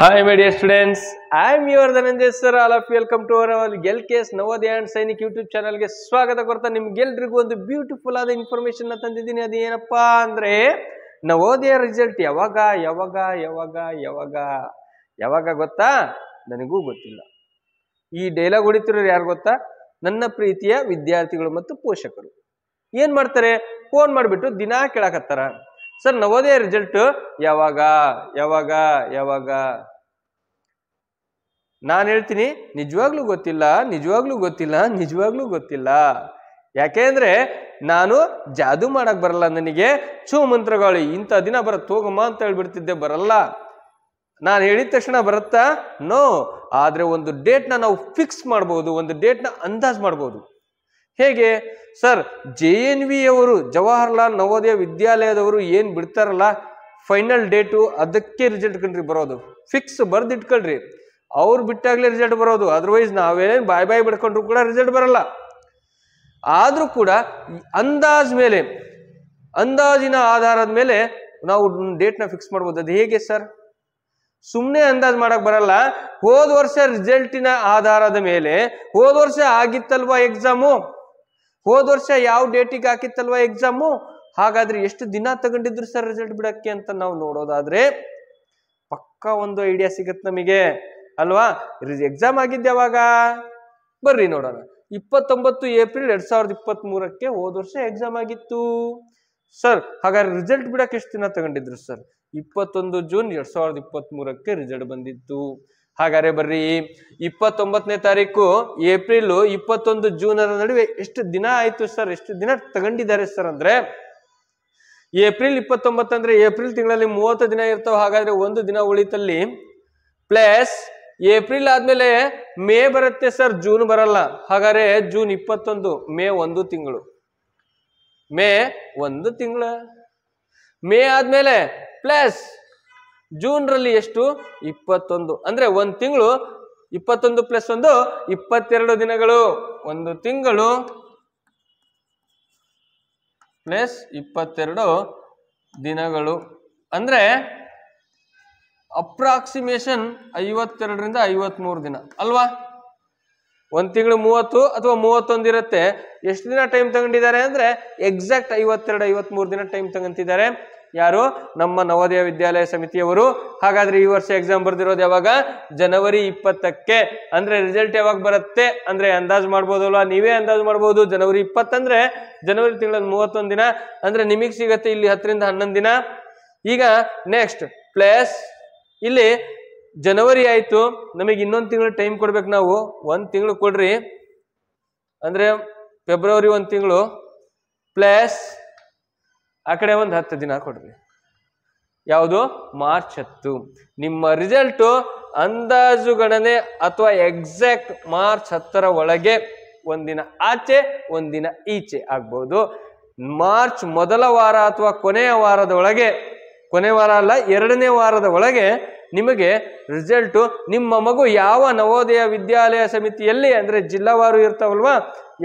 Hi my dear students, I am your Dhananjay sir. All of you welcome to our LKS Navodaya and Sainik YouTube channel ಗೆ ಸ್ವಾಗತ ಕೊಡ್ತಾ ನಿಮ್ಗೆಲ್ರಿಗೂ ಒಂದು beautiful ಆದ information ನ ತಂದಿದ್ದೀನಿ. ಅದೇನಪ್ಪಾ ಅಂದ್ರೆ ನವೋದಯ ರಿಸಲ್ಟ್ ಯಾವಾಗ ಗೊತ್ತಾ? ನನಗೂ ಗೊತ್ತಿಲ್ಲ. ಈ ಡೈಲಾಗ್ ಹೊಡಿತಿರೋರು ಯಾರು ಗೊತ್ತಾ? ನನ್ನ ಪ್ರೀತಿಯ ವಿದ್ಯಾರ್ಥಿಗಳು ಮತ್ತು ಪೋಷಕರು. ಏನ್ ಮಾಡ್ತಾರೆ? ಫೋನ್ ಮಾಡಿಬಿಟ್ಟು ದಿನಾ ಕೇಳಕತ್ತಾರ, ಸರ್ ನವೋದಯ ರಿಸಲ್ಟ್ ಯಾವಾಗ? ನಾನು ಹೇಳ್ತೀನಿ ನಿಜವಾಗ್ಲೂ ಗೊತ್ತಿಲ್ಲ. ಯಾಕೆಂದ್ರೆ ನಾನು ಜಾದೂ ಮಾಡಕ್ ಬರಲ್ಲ, ನನಗೆ ಛೂ ಮಂತ್ರಗಳು ಇಂಥ ದಿನ ಬರತ್ತೆ ಹೋಗಮ್ಮ ಅಂತ ಹೇಳ್ಬಿಡ್ತಿದ್ದೆ, ಬರಲ್ಲ. ನಾನು ಹೇಳಿದ ತಕ್ಷಣ ಬರುತ್ತಾ? ನೋ. ಆದ್ರೆ ಒಂದು ಡೇಟ್ನ ನಾವು ಫಿಕ್ಸ್ ಮಾಡ್ಬೋದು, ಒಂದು ಡೇಟ್ನ ಅಂದಾಜ್ ಮಾಡ್ಬೋದು. ಹೇಗೆ ಸರ್? JNV ಅವರು ಜವಾಹರ್ಲಾಲ್ ನವೋದಯ ವಿದ್ಯಾಲಯದವರು ಏನ್ ಬಿಡ್ತಾರಲ್ಲ ಫೈನಲ್ ಡೇಟು, ಅದಕ್ಕೆ ರಿಸಲ್ಟ್ ಕಂಡ್ರಿ ಬರೋದು. ಫಿಕ್ಸ್ ಬರ್ದಿಟ್ಕೊಳ್ರಿ, ಅವ್ರು ಬಿಟ್ಟಾಗ್ಲೇ ರಿಸಲ್ಟ್ ಬರೋದು. ಅದರ್ವೈಸ್ ನಾವೇನ್ ಬಾಯ್ ಬಿಡ್ಕೊಂಡ್ರು ಕೂಡ ರಿಸಲ್ಟ್ ಬರಲ್ಲ. ಆದ್ರೂ ಕೂಡ ಅಂದಾಜಿನ ಆಧಾರದ ಮೇಲೆ ನಾವು ಡೇಟ್ನ ಫಿಕ್ಸ್ ಮಾಡ್ಬೋದು. ಅದು ಹೇಗೆ ಸರ್? ಸುಮ್ಮನೆ ಅಂದಾಜ್ ಮಾಡಕ್ ಬರಲ್ಲ. ಹೋದ ವರ್ಷ ರಿಸಲ್ಟಿನ ಆಧಾರದ ಮೇಲೆ, ಹೋದ ವರ್ಷ ಆಗಿತ್ತಲ್ವಾ ಎಕ್ಸಾಮು, ಹೋದ ವರ್ಷ ಯಾವ ಡೇಟಿಗೆ ಹಾಕಿತ್ತಲ್ವಾ ಎಕ್ಸಾಮು, ಹಾಗಾದ್ರೆ ಎಷ್ಟು ದಿನ ತಗೊಂಡಿದ್ರು ಸರ್ ರಿಸಲ್ಟ್ ಬಿಡಕ್ಕೆ ಅಂತ ನಾವು ನೋಡೋದಾದ್ರೆ ಪಕ್ಕಾ ಒಂದು ಐಡಿಯಾ ಸಿಗತ್ತೆ ನಮಗೆ ಅಲ್ವಾ? ಎಕ್ಸಾಮ್ ಆಗಿದ್ದೆ ಯಾವಾಗ? ಬರ್ರಿ ನೋಡೋಣ. 29 ಏಪ್ರಿಲ್ 2023 ಹೋದ ವರ್ಷ ಎಕ್ಸಾಮ್ ಆಗಿತ್ತು ಸರ್. ಹಾಗಾದ್ರೆ ರಿಸಲ್ಟ್ ಬಿಡಕ್ಕೆ ಎಷ್ಟು ದಿನ ತಗೊಂಡಿದ್ರು ಸರ್? 21 ಜೂನ್ 2023 ರಿಸಲ್ಟ್ ಬಂದಿತ್ತು. ಹಾಗಾದ್ರೆ ಬರ್ರಿ, 29ನೇ ತಾರೀಕು ಏಪ್ರಿಲ್ 21 ಜೂನ್ ನಡುವೆ ಎಷ್ಟು ದಿನ ಆಯ್ತು ಸರ್? ಎಷ್ಟು ದಿನ ತಗೊಂಡಿದ್ದಾರೆ ಸರ್ ಅಂದ್ರೆ, ಏಪ್ರಿಲ್ 29 ಅಂದ್ರೆ ಏಪ್ರಿಲ್ ತಿಂಗಳಲ್ಲಿ 30 ದಿನ ಇರ್ತಾವ. ಹಾಗಾದ್ರೆ ಒಂದು ದಿನ ಉಳಿತಲ್ಲಿ, ಪ್ಲಸ್ ಏಪ್ರಿಲ್ ಆದ್ಮೇಲೆ ಮೇ ಬರುತ್ತೆ ಸರ್, ಜೂನ್ ಬರಲ್ಲ. ಹಾಗಾದ್ರೆ ಜೂನ್ 21, ಮೇ ಒಂದು ತಿಂಗಳು, ಮೇ ಆದ್ಮೇಲೆ ಪ್ಲಸ್ ಜೂನ್ ರಲ್ಲಿ ಎಷ್ಟು? 21. ಅಂದ್ರೆ ಒಂದು ತಿಂಗಳು 21 ಪ್ಲಸ್ 1 22 ದಿನಗಳು. ಒಂದು ತಿಂಗಳು ಪ್ಲಸ್ 22 ದಿನಗಳು ಅಂದ್ರೆ ಅಪ್ರಾಕ್ಸಿಮೇಷನ್ 52ರಿಂದ 53 ದಿನ ಅಲ್ವಾ? ಒಂದ್ ತಿಂಗಳು 30 ಅಥವಾ 31 ಇರುತ್ತೆ. ಎಷ್ಟು ದಿನ ಟೈಮ್ ತಗೊಂಡಿದ್ದಾರೆ ಅಂದ್ರೆ ಎಕ್ಸಾಕ್ಟ್ 52-53 ದಿನ ಟೈಮ್ ತಗೊಂತಿದ್ದಾರೆ. ಯಾರು? ನಮ್ಮ ನವೋದಯ ವಿದ್ಯಾಲಯ ಸಮಿತಿಯವರು. ಹಾಗಾದ್ರೆ ಈ ವರ್ಷ ಎಕ್ಸಾಮ್ ಬರ್ದಿರೋದು ಯಾವಾಗ? ಜನವರಿ 20ಕ್ಕೆ. ಅಂದ್ರೆ ರಿಸಲ್ಟ್ ಯಾವಾಗ ಬರುತ್ತೆ ಅಂದ್ರೆ ಅಂದಾಜು ಮಾಡ್ಬೋದಲ್ವಾ? ನೀವೇ ಅಂದಾಜು ಮಾಡ್ಬೋದು. ಜನವರಿ 20 ಅಂದ್ರೆ ಜನವರಿ ತಿಂಗಳ 31 ದಿನ, ಅಂದ್ರೆ ನಿಮಗೆ ಸಿಗತ್ತೆ ಇಲ್ಲಿ 10ರಿಂದ 11 ದಿನ. ಈಗ ನೆಕ್ಸ್ಟ್ ಪ್ಲಸ್ ಇಲ್ಲಿ ಜನವರಿ ಆಯ್ತು, ನಮಗೆ ಇನ್ನೊಂದು ತಿಂಗಳು ಟೈಮ್ ಕೊಡ್ಬೇಕು ನಾವು. 1 ತಿಂಗಳು ಕೊಡ್ರಿ, ಅಂದ್ರೆ ಫೆಬ್ರವರಿ 1 ತಿಂಗಳು ಪ್ಲಸ್ ಆ ಕಡೆ ಒಂದು 10 ದಿನ ಕೊಡ್ರಿ. ಯಾವುದು? ಮಾರ್ಚ್ 10. ನಿಮ್ಮ ರಿಸಲ್ಟ್ ಅಂದಾಜು ಗಣನೆ ಅಥವಾ ಎಕ್ಸಾಕ್ಟ್ ಮಾರ್ಚ್ 10ರ ಒಳಗೆ ಒಂದಿನ ಆಚೆ ಒಂದಿನ ಈಚೆ ಆಗ್ಬಹುದು. ಮಾರ್ಚ್ ಮೊದಲ ವಾರ ಅಥವಾ ಕೊನೆಯ ವಾರದ ಒಳಗೆ, ಕೊನೆ ವಾರ ಅಲ್ಲ 2ನೇ ವಾರದ ಒಳಗೆ ನಿಮಗೆ ರಿಸಲ್ಟ್, ನಿಮ್ಮ ಮಗು ಯಾವ ನವೋದಯ ವಿದ್ಯಾಲಯ ಸಮಿತಿಯಲ್ಲಿ ಅಂದ್ರೆ ಜಿಲ್ಲಾವಾರು ಇರ್ತಾವಲ್ವಾ,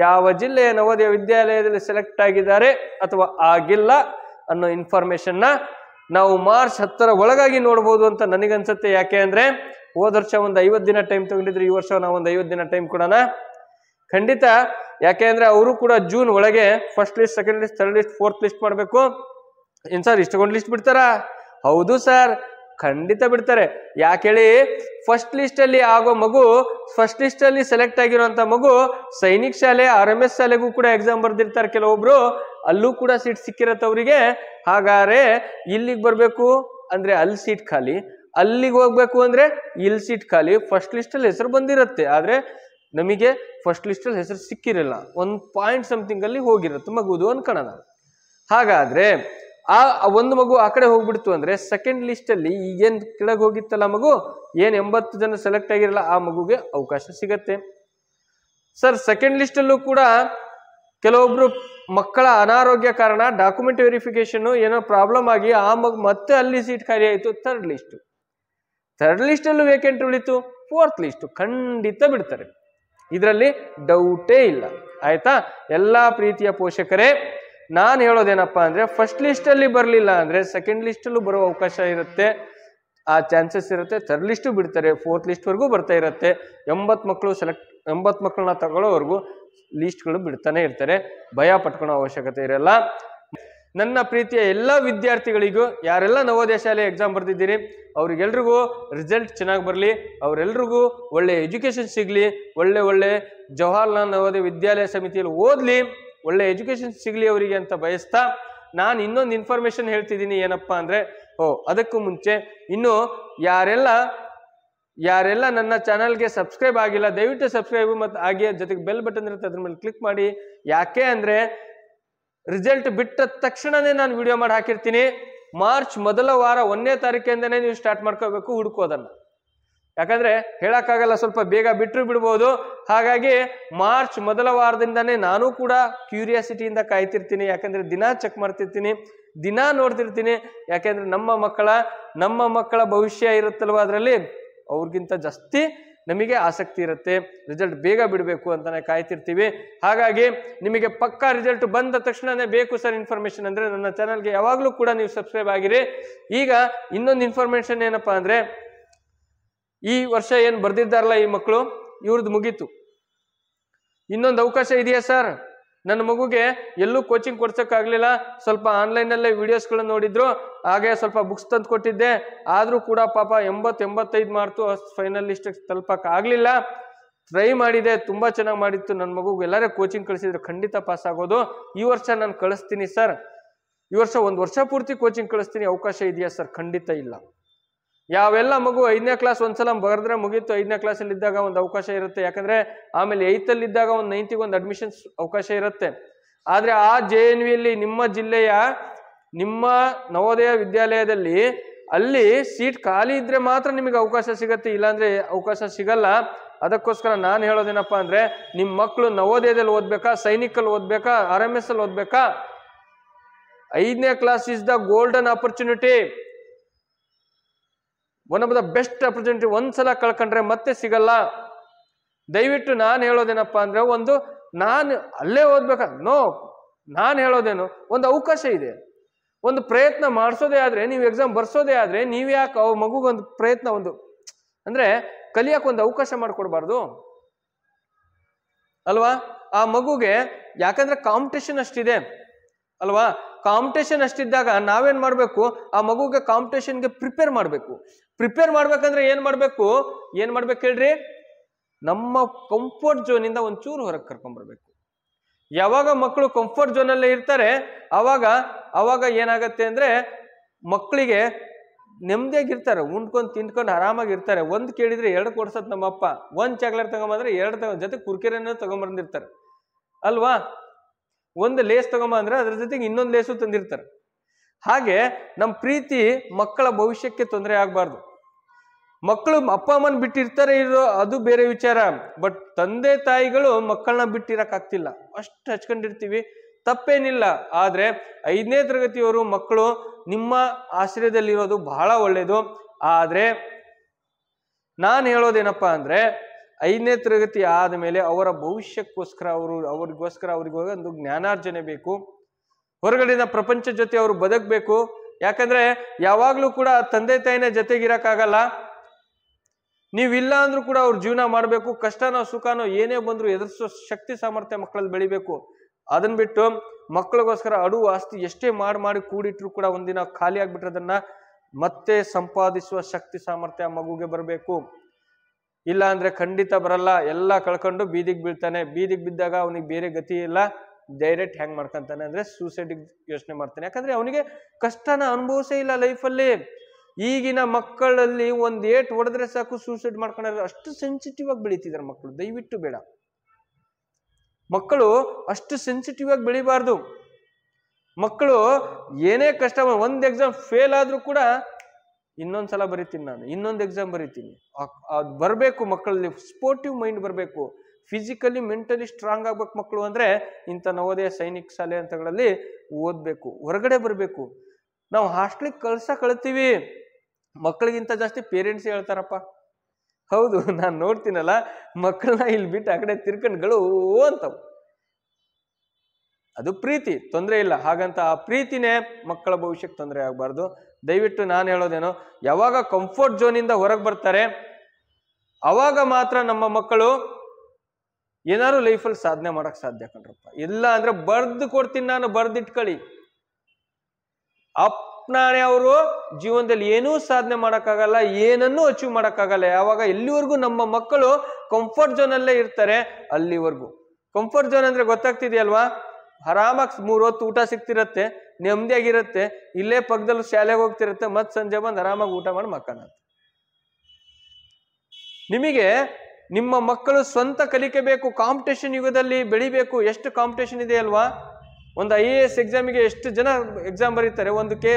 ಯಾವ ಜಿಲ್ಲೆಯ ನವೋದಯ ವಿದ್ಯಾಲಯದಲ್ಲಿ ಸೆಲೆಕ್ಟ್ ಆಗಿದ್ದಾರೆ ಅಥವಾ ಆಗಿಲ್ಲ ಅನ್ನೋ ಇನ್ಫಾರ್ಮೇಶನ್ ನಾವು ಮಾರ್ಚ್ 10ರ ಒಳಗಾಗಿ ನೋಡ್ಬೋದು ಅಂತ ನನಗನ್ಸುತ್ತೆ. ಯಾಕೆ ಅಂದ್ರೆ ಹೋದ ವರ್ಷ ಒಂದು 50 ದಿನ ಟೈಮ್ ತಗೊಂಡಿದ್ರು, ಈ ವರ್ಷ ನಾವು ಒಂದು 50 ದಿನ ಟೈಮ್ ಕೊಡೋಣ ಖಂಡಿತ. ಯಾಕೆ ಅಂದ್ರೆ ಅವರು ಕೂಡ ಜೂನ್ ಒಳಗೆ first list, second list, third list, fourth list ಮಾಡ್ಬೇಕು. ಏನ್ ಸರ್ ಇಷ್ಟೊಂದು ಲಿಸ್ಟ್ ಬಿಡ್ತಾರಾ? ಹೌದು ಸರ್, ಖಂಡಿತ ಬಿಡ್ತಾರೆ. ಯಾಕೆ ಹೇಳಿ? ಫಸ್ಟ್ ಲಿಸ್ಟ್ ಅಲ್ಲಿ ಆಗೋ ಮಗು, ಫಸ್ಟ್ ಲಿಸ್ಟ್ ಅಲ್ಲಿ ಸೆಲೆಕ್ಟ್ ಆಗಿರುವಂತ ಮಗು ಸೈನಿಕ್ ಶಾಲೆ, RMS ಶಾಲೆಗೂ ಕೂಡ ಎಕ್ಸಾಮ್ ಬರ್ದಿರ್ತಾರೆ ಕೆಲವೊಬ್ರು, ಅಲ್ಲೂ ಕೂಡ ಸೀಟ್ ಸಿಕ್ಕಿರತ್ತೆ ಅವರಿಗೆ. ಹಾಗಾದ್ರೆ ಇಲ್ಲಿಗೆ ಬರ್ಬೇಕು ಅಂದ್ರೆ ಅಲ್ಲಿ ಸೀಟ್ ಖಾಲಿ, ಅಲ್ಲಿಗೆ ಹೋಗ್ಬೇಕು ಅಂದ್ರೆ ಇಲ್ಲಿ ಸೀಟ್ ಖಾಲಿ. ಫಸ್ಟ್ ಲಿಸ್ಟ್ ಅಲ್ಲಿ ಹೆಸರು ಬಂದಿರತ್ತೆ, ಆದ್ರೆ ನಮಗೆ ಫಸ್ಟ್ ಲಿಸ್ಟ್ ಅಲ್ಲಿ ಹೆಸರು ಸಿಕ್ಕಿರಲ್ಲ. 1 ಪಾಯಿಂಟ್ ಸಮಥಿಂಗ್ ಅಲ್ಲಿ ಹೋಗಿರುತ್ತೆ ಮಗುದು ಅನ್ಕೋಣ. ಹಾಗಾದ್ರೆ ಆ ಒಂದು ಮಗು ಆ ಕಡೆ ಹೋಗ್ಬಿಡ್ತು ಅಂದ್ರೆ ಸೆಕೆಂಡ್ ಲಿಸ್ಟ್ ಅಲ್ಲಿ ಈಗೇನ್ ಕೆಳಗೆ ಹೋಗಿತ್ತಲ್ಲ ಮಗು, ಏನ್ 80 ಜನ ಸೆಲೆಕ್ಟ್ ಆಗಿರಲ್ಲ, ಆ ಮಗುಗೆ ಅವಕಾಶ ಸಿಗತ್ತೆ ಸರ್. ಸೆಕೆಂಡ್ ಲಿಸ್ಟ್ ಅಲ್ಲೂ ಕೂಡ ಕೆಲವೊಬ್ರು ಮಕ್ಕಳ ಅನಾರೋಗ್ಯ ಕಾರಣ ಡಾಕ್ಯುಮೆಂಟ್ ವೆರಿಫಿಕೇಶನ್ ಏನೋ ಪ್ರಾಬ್ಲಮ್ ಆಗಿ ಆ ಮಗು ಮತ್ತೆ ಅಲ್ಲಿ ಸೀಟ್ ಖಾಲಿ ಆಯ್ತು. ಥರ್ಡ್ ಲಿಸ್ಟ್ ಅಲ್ಲೂ ವೇಕೆಂಟ್ ಉಳಿತು. ಫೋರ್ತ್ ಲಿಸ್ಟ್ ಖಂಡಿತ ಬಿಡ್ತಾರೆ, ಇದರಲ್ಲಿ ಡೌಟೇ ಇಲ್ಲ. ಆಯ್ತಾ? ಎಲ್ಲಾ ಪ್ರೀತಿಯ ಪೋಷಕರೇ, ನಾನು ಹೇಳೋದೇನಪ್ಪಾ ಅಂದ್ರೆ ಫಸ್ಟ್ ಲಿಸ್ಟ್ ಅಲ್ಲಿ ಬರಲಿಲ್ಲ ಅಂದ್ರೆ ಸೆಕೆಂಡ್ ಲಿಸ್ಟ್ ಅಲ್ಲೂ ಬರೋ ಅವಕಾಶ ಇರುತ್ತೆ. ಆ ಚಾನ್ಸಸ್ ಇರುತ್ತೆ. ಥರ್ಡ್ ಲಿಸ್ಟು ಬಿಡ್ತಾರೆ, ಫೋರ್ತ್ ಲಿಸ್ಟ್ವರೆಗೂ ಬರ್ತಾ ಇರುತ್ತೆ. 80 ಮಕ್ಕಳನ್ನ ತಗೊಳ್ಳೋವರೆಗೂ ಲಿಸ್ಟ್ಗಳು ಬಿಡ್ತಾನೆ ಇರ್ತಾರೆ. ಭಯ ಪಟ್ಕೊಳ್ಳೋ ಅವಶ್ಯಕತೆ ಇರಲ್ಲ. ನನ್ನ ಪ್ರೀತಿಯ ಎಲ್ಲ ವಿದ್ಯಾರ್ಥಿಗಳಿಗೂ, ಯಾರೆಲ್ಲ ನವೋದಯ ಶಾಲೆ ಎಕ್ಸಾಮ್ ಬರೆದಿದ್ದೀರಿ, ಅವ್ರಿಗೆಲ್ರಿಗೂ ರಿಸಲ್ಟ್ ಚೆನ್ನಾಗಿ ಬರಲಿ, ಅವರೆಲ್ರಿಗೂ ಒಳ್ಳೆ ಎಜುಕೇಶನ್ ಸಿಗಲಿ, ಒಳ್ಳೆ ಜವಾಹರ್ಲಾಲ್ ನವೋದಯ ವಿದ್ಯಾಲಯ ಸಮಿತಿಯಲ್ಲಿ ಓದಲಿ, ಒಳ್ಳೆ ಎಜುಕೇಶನ್ ಸಿಗಲಿ ಅವರಿಗೆ ಅಂತ ಬಯಸ್ತಾ ನಾನು ಇನ್ನೊಂದು ಇನ್ಫಾರ್ಮೇಶನ್ ಹೇಳ್ತಿದ್ದೀನಿ. ಏನಪ್ಪ ಅಂದರೆ, ಅದಕ್ಕೂ ಮುಂಚೆ ಇನ್ನು ಯಾರೆಲ್ಲ ನನ್ನ ಚಾನಲ್ಗೆ ಸಬ್ಸ್ಕ್ರೈಬ್ ಆಗಿಲ್ಲ, ದಯವಿಟ್ಟು ಸಬ್ಸ್ಕ್ರೈಬ್ ಮತ್ತು ಆಗಿ ಜೊತೆಗೆ ಬೆಲ್ ಬಟನ್ ಇರುತ್ತೆ, ಅದ್ರ ಮೇಲೆ ಕ್ಲಿಕ್ ಮಾಡಿ. ಯಾಕೆ ಅಂದರೆ ರಿಸಲ್ಟ್ ಬಿಟ್ಟ ತಕ್ಷಣನೇ ನಾನು ವಿಡಿಯೋ ಮಾಡಿ ಹಾಕಿರ್ತೀನಿ. ಮಾರ್ಚ್ ಮೊದಲ ವಾರ 1ನೇ ತಾರೀಕಿಂದನೇ ನೀವು ಸ್ಟಾರ್ಟ್ ಮಾಡ್ಕೋಬೇಕು ಹುಡುಕೋದನ್ನು. ಯಾಕಂದ್ರೆ ಹೇಳಕ್ಕಾಗಲ್ಲ, ಸ್ವಲ್ಪ ಬೇಗ ಬಿಟ್ಟರು ಬಿಡ್ಬೋದು. ಹಾಗಾಗಿ ಮಾರ್ಚ್ ಮೊದಲ ವಾರದಿಂದಾನೇ ನಾನು ಕೂಡ ಕ್ಯೂರಿಯಾಸಿಟಿಯಿಂದ ಕಾಯ್ತಿರ್ತೀನಿ. ಯಾಕಂದ್ರೆ ದಿನ ಚೆಕ್ ಮಾಡ್ತಿರ್ತೀನಿ, ದಿನ ನೋಡ್ತಿರ್ತೀನಿ. ಯಾಕೆಂದ್ರೆ ನಮ್ಮ ಮಕ್ಕಳ ಭವಿಷ್ಯ ಇರುತ್ತಲ್ವ, ಅದರಲ್ಲಿ ಅವ್ರಿಗಿಂತ ಜಾಸ್ತಿ ನಮಗೆ ಆಸಕ್ತಿ ಇರುತ್ತೆ. ರಿಸಲ್ಟ್ ಬೇಗ ಬಿಡಬೇಕು ಅಂತಾನೆ ಕಾಯ್ತಿರ್ತೀವಿ. ಹಾಗಾಗಿ ನಿಮಗೆ ಪಕ್ಕಾ ರಿಸಲ್ಟ್ ಬಂದ ತಕ್ಷಣನೇ ಬೇಕು ಸರ್ ಇನ್ಫಾರ್ಮೇಶನ್ ಅಂದ್ರೆ ನನ್ನ ಚಾನಲ್ಗೆ ಯಾವಾಗಲೂ ಕೂಡ ನೀವು ಸಬ್ಸ್ಕ್ರೈಬ್ ಆಗಿರಿ. ಈಗ ಇನ್ನೊಂದು ಇನ್ಫಾರ್ಮೇಶನ್ ಏನಪ್ಪಾ ಅಂದ್ರೆ, ಈ ವರ್ಷ ಏನು ಬರ್ದಿದ್ದಾರಲ್ಲ ಈ ಮಕ್ಕಳು, ಇವ್ರದ್ದು ಮುಗೀತು. ಇನ್ನೊಂದು ಅವಕಾಶ ಇದೆಯಾ ಸರ್? ನನ್ನ ಮಗುಗೆ ಎಲ್ಲೂ ಕೋಚಿಂಗ್ ಕೊಡ್ಸೋಕ್ಕಾಗಲಿಲ್ಲ, ಸ್ವಲ್ಪ ಆನ್ಲೈನಲ್ಲೇ ವಿಡಿಯೋಸ್ಗಳನ್ನ ನೋಡಿದ್ರು, ಹಾಗೆ ಸ್ವಲ್ಪ ಬುಕ್ಸ್ ತಂದು ಕೊಟ್ಟಿದ್ದೆ, ಆದರೂ ಕೂಡ ಪಾಪ 80-85 ಮಾರ್ಕ್ಸು ಫೈನಲ್ ಲಿಸ್ಟಿಗೆ ತಲುಪಕ್ಕಾಗಲಿಲ್ಲ. ಟ್ರೈ ಮಾಡಿದೆ, ತುಂಬ ಚೆನ್ನಾಗಿ ಮಾಡಿತ್ತು. ನನ್ನ ಮಗುಗೆ ಎಲ್ಲರೂ ಕೋಚಿಂಗ್ ಕಳಿಸಿದ್ರು, ಖಂಡಿತ ಪಾಸ್ ಆಗೋದು. ಈ ವರ್ಷ ನಾನು ಕಳಿಸ್ತೀನಿ ಸರ್, ಈ ವರ್ಷ 1 ವರ್ಷ ಪೂರ್ತಿ ಕೋಚಿಂಗ್ ಕಳಿಸ್ತೀನಿ, ಅವಕಾಶ ಇದೆಯಾ ಸರ್? ಖಂಡಿತ ಇಲ್ಲ. ಯಾವೆಲ್ಲ ಮಗು 5ನೇ ಕ್ಲಾಸ್ ಒಂದ್ಸಲ ಬರೆದ್ರೆ ಮುಗೀತು, 5ನೇ ಕ್ಲಾಸಲ್ಲಿ ಇದ್ದಾಗ ಒಂದು ಅವಕಾಶ ಇರುತ್ತೆ. ಯಾಕಂದ್ರೆ ಆಮೇಲೆ 8th ಇದ್ದಾಗ ಒಂದು 9th ಒಂದು ಅಡ್ಮಿಷನ್ಸ್ ಅವಕಾಶ ಇರುತ್ತೆ. ಆದ್ರೆ ಆ JNV ನಿಮ್ಮ ಜಿಲ್ಲೆಯ ನಿಮ್ಮ ನವೋದಯ ವಿದ್ಯಾಲಯದಲ್ಲಿ ಅಲ್ಲಿ ಸೀಟ್ ಖಾಲಿ ಇದ್ರೆ ಮಾತ್ರ ನಿಮಗೆ ಅವಕಾಶ ಸಿಗತ್ತೆ, ಇಲ್ಲಾಂದ್ರೆ ಅವಕಾಶ ಸಿಗಲ್ಲ. ಅದಕ್ಕೋಸ್ಕರ ನಾನು ಹೇಳೋದೇನಪ್ಪಾ ಅಂದ್ರೆ, ನಿಮ್ಮ ಮಕ್ಕಳು ನವೋದಯದಲ್ಲಿ ಓದ್ಬೇಕಾ, ಸೈನಿಕಲ್ಲಿ ಓದ್ಬೇಕಾ, RMS ಅಲ್ಲಿ ಓದ್ಬೇಕಾ, 5ನೇ class is the golden opportunity, one of the best opportunity. ಒಂದ್ಸಲ ಕಳ್ಕೊಂಡ್ರೆ ಮತ್ತೆ ಸಿಗಲ್ಲ. ದಯವಿಟ್ಟು ನಾನು ಹೇಳೋದೇನಪ್ಪಾ ಅಂದ್ರೆ, ನಾನು ಅಲ್ಲೇ ಓದ್ಬೇಕಾ? ನಾನು ಹೇಳೋದೇನು, ಒಂದು ಅವಕಾಶ ಇದೆ, ಒಂದು ಪ್ರಯತ್ನ ಮಾಡಿಸೋದೇ ಆದ್ರೆ, ನೀವು ಎಕ್ಸಾಮ್ ಬರ್ಸೋದೇ ಆದ್ರೆ, ನೀವು ಯಾಕೆ ಮಗುಗೊಂದು ಪ್ರಯತ್ನ, ಅಂದ್ರೆ ಕಲಿಯಕ್ಕೆ ಒಂದು ಅವಕಾಶ ಮಾಡಿಕೊಡ್ಬಾರ್ದು ಅಲ್ವಾ? ಆ ಮಗುಗೆ ಯಾಕಂದ್ರೆ ಕಾಂಪಿಟೇಷನ್ ಅಷ್ಟಿದೆ ಅಲ್ವಾ? ಕಾಂಪಿಟೇಷನ್ ಅಷ್ಟಿದ್ದಾಗ ನಾವೇನ್ ಮಾಡ್ಬೇಕು, ಆ ಮಗುಗೆ ಕಾಂಪಿಟೇಷನ್ಗೆ ಪ್ರಿಪೇರ್ ಮಾಡ್ಬೇಕಂದ್ರೆ ಏನ್ ಮಾಡ್ಬೇಕು ಹೇಳ್ರಿ? ನಮ್ಮ ಕಂಫರ್ಟ್ ಝೋನಿಂದ ಒಂಚೂರು ಹೊರಗೆ ಕರ್ಕೊಂಡ್ಬರ್ಬೇಕು. ಯಾವಾಗ ಮಕ್ಕಳು ಕಂಫರ್ಟ್ ಝೋನಲ್ಲೇ ಇರ್ತಾರೆ, ಅವಾಗ ಏನಾಗತ್ತೆ ಅಂದ್ರೆ, ಮಕ್ಕಳಿಗೆ ನೆಮ್ಮದಿಯಾಗಿರ್ತಾರೆ, ಉಂಡ್ಕೊಂಡು ತಿಂದ್ಕೊಂಡು ಆರಾಮಾಗಿರ್ತಾರೆ. ಒಂದು ಕೇಳಿದ್ರೆ 2 ಕೊಡ್ಸತ್ ನಮ್ಮಪ್ಪ, 1 ಚಾಕ್ಲೇಟ್ ತಗೊಂಬಂದ್ರೆ 2 ಜೊತೆ ಕುರ್ಕೆರೆನೂ ತಗೊಂಬಂದಿರ್ತಾರೆ ಅಲ್ವಾ? 1 ಲೇಸ್ ತಗೊಂಬಂದ್ರೆ ಅದ್ರ ಜೊತೆಗೆ ಇನ್ನೊಂದು ಲೇಸು ತಂದಿರ್ತಾರೆ. ಹಾಗೆ ನಮ್ಮ ಪ್ರೀತಿ ಮಕ್ಕಳ ಭವಿಷ್ಯಕ್ಕೆ ತೊಂದರೆ ಆಗ್ಬಾರ್ದು. ಮಕ್ಕಳು ಅಪ್ಪ ಅಮ್ಮನ ಬಿಟ್ಟಿರ್ತಾರೆ ಅದು ಬೇರೆ ವಿಚಾರ, ಬಟ್ ತಂದೆ ತಾಯಿಗಳು ಮಕ್ಕಳನ್ನ ಬಿಟ್ಟಿರಕ್ಕಾಗ್ತಿಲ್ಲ, ಅಷ್ಟು ಹಚ್ಕೊಂಡಿರ್ತೀವಿ, ತಪ್ಪೇನಿಲ್ಲ. ಆದ್ರೆ 5ನೇ ತರಗತಿಯವರು ಮಕ್ಕಳು ನಿಮ್ಮ ಆಶ್ರಯದಲ್ಲಿರೋದು ಬಹಳ ಒಳ್ಳೇದು. ಆದ್ರೆ ನಾನು ಹೇಳೋದೇನಪ್ಪಾ ಅಂದ್ರೆ, 5ನೇ ತರಗತಿ ಆದಮೇಲೆ ಅವರ ಭವಿಷ್ಯಕ್ಕೋಸ್ಕರ ಅವ್ರಿಗೆ ಒಂದು ಜ್ಞಾನಾರ್ಜನೆ ಬೇಕು, ಹೊರಗಡೆನ ಪ್ರಪಂಚ ಜೊತೆ ಅವರು ಬದುಕಬೇಕು. ಯಾಕಂದ್ರೆ ಯಾವಾಗ್ಲೂ ಕೂಡ ತಂದೆ ತಾಯಿನ ಜೊತೆಗಿರಕ್ಕಾಗಲ್ಲ, ನೀವಿಲ್ಲ ಅಂದ್ರೂ ಕೂಡ ಅವ್ರ ಜೀವನ ಮಾಡಬೇಕು. ಕಷ್ಟನೋ ಸುಖನೋ ಏನೇ ಬಂದ್ರು ಎದುರಿಸೋ ಶಕ್ತಿ ಸಾಮರ್ಥ್ಯ ಮಕ್ಕಳಲ್ಲಿ ಬೆಳಿಬೇಕು. ಅದನ್ನ ಬಿಟ್ಟು ಮಕ್ಕಳಿಗೋಸ್ಕರ ಅಡುವು ಆಸ್ತಿ ಎಷ್ಟೇ ಮಾಡಿ ಕೂಡಿಟ್ರು ಕೂಡ ಒಂದಿನ ಖಾಲಿ ಆಗ್ಬಿಟ್ರೆ ಅದನ್ನ ಮತ್ತೆ ಸಂಪಾದಿಸುವ ಶಕ್ತಿ ಸಾಮರ್ಥ್ಯ ಮಗುಗೆ ಬರಬೇಕು. ಇಲ್ಲ ಅಂದ್ರೆ ಖಂಡಿತ ಬರಲ್ಲ, ಎಲ್ಲ ಕಳ್ಕೊಂಡು ಬೀದಿಗೆ ಬೀಳ್ತಾನೆ. ಬೀದಿಗೆ ಬಿದ್ದಾಗ ಅವನಿಗೆ ಬೇರೆ ಗತಿ ಇಲ್ಲ, ಡೈರೆಕ್ಟ್ ಹೆಂಗ್ ಮಾಡ್ಕೊಂತಾನೆ ಅಂದ್ರೆ ಸೂಸೈಡಿಗೆ ಯೋಚನೆ ಮಾಡ್ತಾನೆ. ಯಾಕಂದ್ರೆ ಅವನಿಗೆ ಕಷ್ಟನ ಅನುಭವಿಸೇ ಇಲ್ಲ ಲೈಫಲ್ಲಿ. ಈಗಿನ ಮಕ್ಕಳಲ್ಲಿ 1 ಏಟ್ ಹೊಡೆದ್ರೆ ಸಾಕು ಸೂಸೈಡ್ ಮಾಡ್ಕೊಂಡ್ರೆ, ಅಷ್ಟು ಸೆನ್ಸಿಟಿವ್ ಆಗಿ ಬೆಳೀತಿದ್ದಾರೆ ಮಕ್ಕಳು. ದಯವಿಟ್ಟು ಬೇಡ, ಮಕ್ಕಳು ಅಷ್ಟು ಸೆನ್ಸಿಟಿವ್ ಆಗಿ ಬೆಳಿಬಾರ್ದು. ಮಕ್ಕಳು ಏನೇ ಕಷ್ಟ, 1 ಎಕ್ಸಾಮ್ ಫೇಲ್ ಆದ್ರೂ ಕೂಡ ಇನ್ನೊಂದ್ಸಲ ಬರೀತೀನಿ, ನಾನು ಇನ್ನೊಂದು ಎಕ್ಸಾಮ್ ಬರೀತೀನಿ, ಅದು ಬರಬೇಕು. ಮಕ್ಕಳಲ್ಲಿ ಸ್ಪೋರ್ಟಿವ್ ಮೈಂಡ್ ಬರಬೇಕು, ಫಿಸಿಕಲಿ ಮೆಂಟಲಿ ಸ್ಟ್ರಾಂಗ್ ಆಗ್ಬೇಕು ಮಕ್ಕಳು. ಅಂದ್ರೆ ಇಂಥ ನವೋದಯ ಸೈನಿಕ ಶಾಲೆ ಅಂತಗಳಲ್ಲಿ ಓದ್ಬೇಕು, ಹೊರಗಡೆ ಬರಬೇಕು. ನಾವು ಹಾಸ್ಟೆಲಿಗೆ ಕಳ್ತೀವಿ, ಮಕ್ಕಳಿಗಿಂತ ಜಾಸ್ತಿ ಪೇರೆಂಟ್ಸ್ ಹೇಳ್ತಾರಪ್ಪ. ಹೌದು, ನಾನು ನೋಡ್ತೀನಲ್ಲ, ಮಕ್ಕಳನ್ನ ಇಲ್ಲಿ ಬಿಟ್ಟು ಆ ಕಡೆ ತಿರ್ಕೊಂಡ್ಗಳು ಅಂತವು. ಅದು ಪ್ರೀತಿ, ತೊಂದರೆ ಇಲ್ಲ. ಹಾಗಂತ ಆ ಪ್ರೀತಿನೇ ಮಕ್ಕಳ ಭವಿಷ್ಯಕ್ಕೆ ತೊಂದರೆ ಆಗಬಾರ್ದು. ದಯವಿಟ್ಟು ನಾನು ಹೇಳೋದೇನು, ಯಾವಾಗ ಕಂಫರ್ಟ್ ಝೋನಿಂದ ಹೊರಗೆ ಬರ್ತಾರೆ ಅವಾಗ ಮಾತ್ರ ನಮ್ಮ ಮಕ್ಕಳು ಏನಾದ್ರು ಲೈಫಲ್ಲಿ ಸಾಧನೆ ಮಾಡಕ್ ಸಾಧ್ಯ ಕಣ್ರಪ್ಪ. ಇಲ್ಲ ಅಂದ್ರೆ ಬರ್ದು ಕೊಡ್ತೀನಿ ನಾನು, ಬರ್ದಿಟ್ಕೊಳ್ಳಿ. ಅಪ್ನಾಣೆ ಅವರು ಜೀವನದಲ್ಲಿ ಏನೂ ಸಾಧನೆ ಮಾಡೋಕ್ಕಾಗಲ್ಲ, ಏನನ್ನೂ ಅಚೀವ್ ಮಾಡೋಕ್ಕಾಗಲ್ಲ ಯಾವಾಗ ಎಲ್ಲಿವರೆಗೂ ನಮ್ಮ ಮಕ್ಕಳು ಕಂಫರ್ಟ್ ಝೋನ್ ಅಲ್ಲೇ ಇರ್ತಾರೆ ಅಲ್ಲಿವರೆಗೂ. ಕಂಫರ್ಟ್ ಝೋನ್ ಅಂದ್ರೆ ಗೊತ್ತಾಗ್ತಿದೆಯಲ್ವಾ? ಆರಾಮಾಗಿ 3 ಹೊತ್ತು ಊಟ ಸಿಗ್ತಿರತ್ತೆ, ನೆಮ್ಮದಿಯಾಗಿರುತ್ತೆ, ಇಲ್ಲೇ ಪಕ್ಕದಲ್ಲಿ ಶಾಲೆಗೆ ಹೋಗ್ತಿರತ್ತೆ, ಮತ್ ಸಂಜೆ ಬಂದು ಆರಾಮಾಗಿ ಊಟ ಮಾಡಿ ಮಕ್ಕಳ. ನಿಮಗೆ ನಿಮ್ಮ ಮಕ್ಕಳು ಸ್ವಂತ ಕಲಿಕೆ ಬೇಕು, ಕಾಂಪಿಟೇಷನ್ ಯುಗದಲ್ಲಿ ಬೆಳಿಬೇಕು. ಎಷ್ಟು ಕಾಂಪಿಟೇಷನ್ ಇದೆ ಅಲ್ವಾ? ಒಂದು IAS ಎಕ್ಸಾಮಿಗೆ ಎಷ್ಟು ಜನ ಎಕ್ಸಾಮ್ ಬರೀತಾರೆ,